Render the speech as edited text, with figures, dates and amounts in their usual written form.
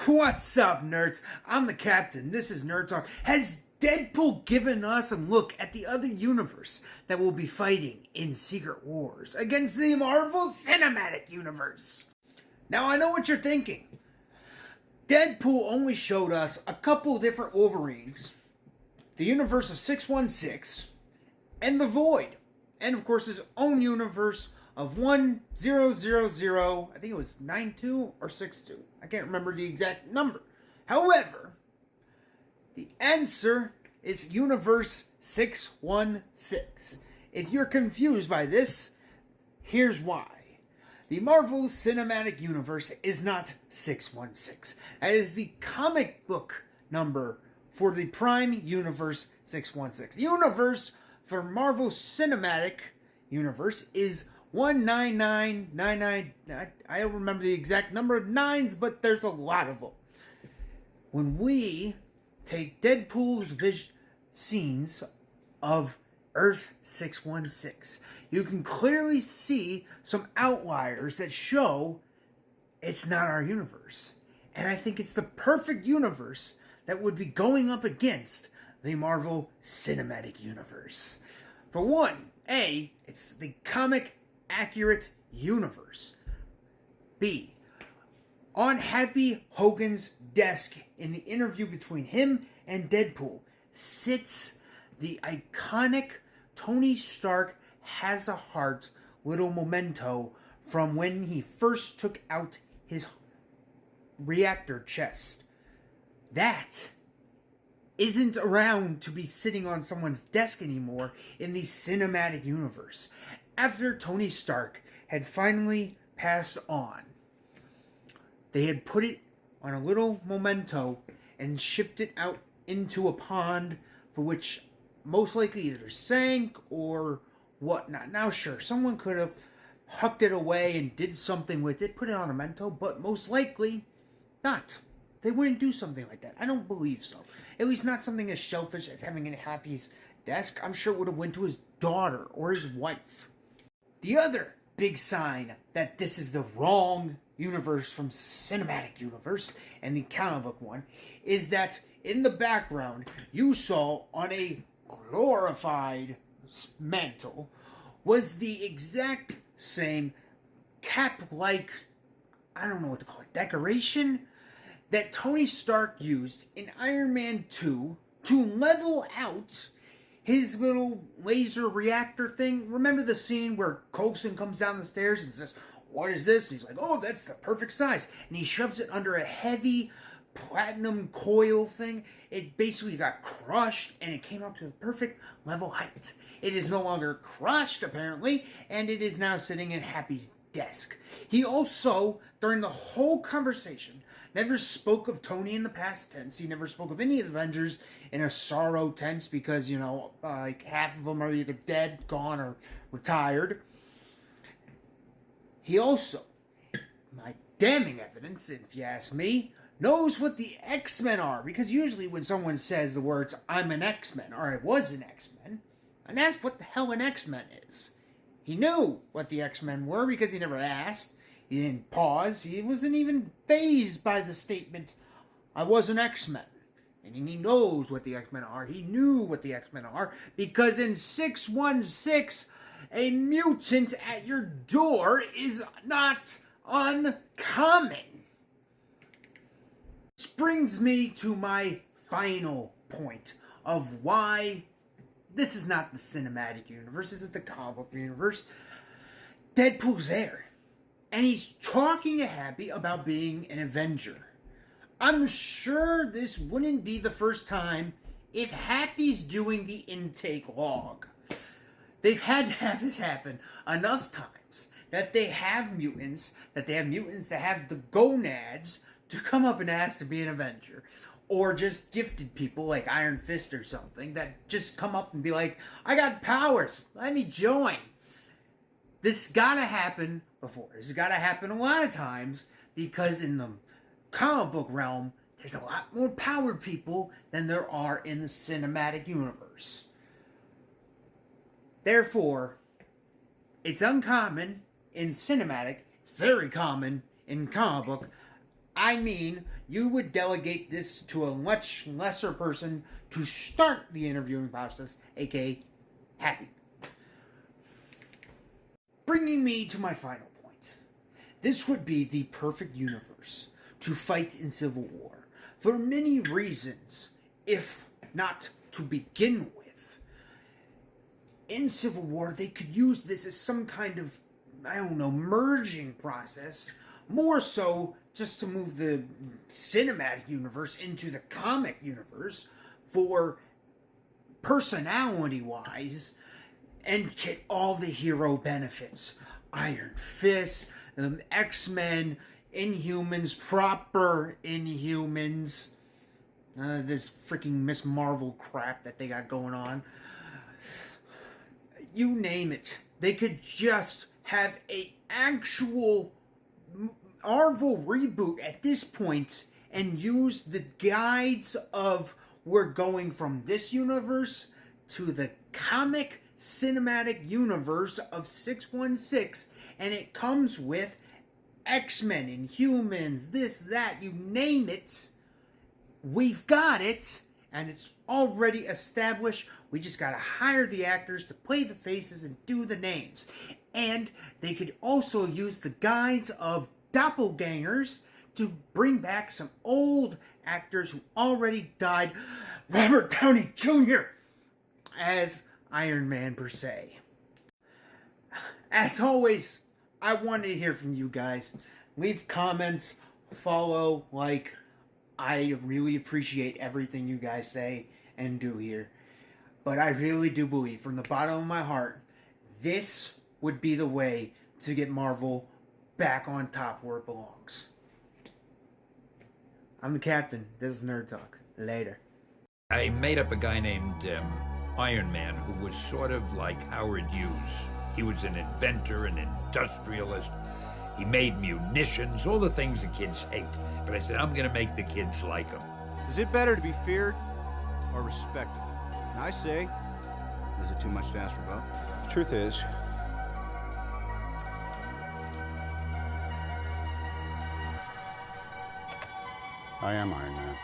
What's up, nerds? I'm the captain. This is Nerd Talk. Has Deadpool given us a look at the other universe that will be fighting in Secret Wars against the Marvel Cinematic Universe? Now, I know what you're thinking. Deadpool only showed us a couple different Wolverines, the universe of 616, and the Void, and of course his own universe of 1000, I think it was 92 or 62. I can't remember the exact number. However, the answer is universe 616. If you're confused by this, here's why. The Marvel Cinematic Universe is not 616. That is the comic book number for the Prime Universe 616. Universe for Marvel Cinematic Universe is 19999. I don't remember the exact number of nines, but there's a lot of them. When we take Deadpool's scenes of Earth 616, you can clearly see some outliers that show it's not our universe. And I think it's the perfect universe that would be going up against the Marvel Cinematic Universe. For one, A, it's the comic accurate universe. B, on Happy Hogan's desk in the interview between him and Deadpool sits the iconic Tony Stark has a heart little memento from when he first took out his reactor chest. That isn't around to be sitting on someone's desk anymore in the cinematic universe. After Tony Stark had finally passed on, they had put it on a little memento and shipped it out into a pond for which most likely either sank or whatnot. Now sure, someone could have hucked it away and did something with it, put it on a memento, but most likely not. They wouldn't do something like that. I don't believe so. At least not something as selfish as having it at Happy's desk. I'm sure it would have went to his daughter or his wife. The other big sign that this is the wrong universe from Cinematic Universe and the comic book one is that in the background you saw on a glorified mantle was the exact same cap-like, I don't know what to call it, decoration that Tony Stark used in Iron Man 2 to level out his little laser reactor thing. Remember the scene where Coulson comes down the stairs and says, "What is this?" And he's like, "Oh, that's the perfect size." And he shoves it under a heavy platinum coil thing. It basically got crushed and it came up to the perfect level height. It is no longer crushed, apparently, and it is now sitting in Happy's desk. He also, during the whole conversation, never spoke of Tony in the past tense. He never spoke of any of the Avengers in a sorrow tense because, like half of them are either dead, gone, or retired. He also, my damning evidence, if you ask me, knows what the X-Men are. Because usually when someone says the words, "I'm an X-Men," or "I was an X-Men," and asked what the hell an X-Men is. He knew what the X-Men were because he never asked. He didn't pause. He wasn't even fazed by the statement, "I was an X-Men." And he knows what the X-Men are. He knew what the X-Men are because in 616, a mutant at your door is not uncommon. This brings me to my final point of why this is not the cinematic universe. This is the comic book universe. Deadpool's there. And he's talking to Happy about being an Avenger. I'm sure this wouldn't be the first time if Happy's doing the intake log. They've had to have this happen enough times that they have mutants that have the gonads to come up and ask to be an Avenger. Or just gifted people like Iron Fist or something that just come up and be like, "I got powers, let me join." This gotta happen before. This has gotta happen a lot of times because in the comic book realm, there's a lot more powered people than there are in the cinematic universe. Therefore, it's uncommon in cinematic, it's very common in comic book. I mean, you would delegate this to a much lesser person to start the interviewing process, aka Happy. Bringing me to my final point. This would be the perfect universe to fight in Civil War for many reasons, if not to begin with. In Civil War, they could use this as some kind of, I don't know, merging process, more so just to move the cinematic universe into the comic universe for personality-wise, and get all the hero benefits. Iron Fist, X-Men, Inhumans, proper Inhumans, this freaking Miss Marvel crap that they got going on. You name it. They could just have a actual Marvel reboot at this point and use the guides of we're going from this universe to the comic cinematic universe of 616, and it comes with X-Men, Inhumans, this, that, you name it. We've got it, and it's already established. We just gotta hire the actors to play the faces and do the names. And they could also use the guides of doppelgangers to bring back some old actors who already died. Robert Downey Jr. as Iron Man per se. As always, I want to hear from you guys. Leave comments, follow, like. I really appreciate everything you guys say and do here. But I really do believe, from the bottom of my heart, this would be the way to get Marvel back on top where it belongs. I'm the captain. This is Nerd Talk. Later. I made up a guy named Iron Man who was sort of like Howard Hughes. He was an inventor, an industrialist. He made munitions, all the things the kids hate. But I said, I'm going to make the kids like him. Is it better to be feared or respected? And I say, is it too much to ask for both? The truth is, I am Iron Man.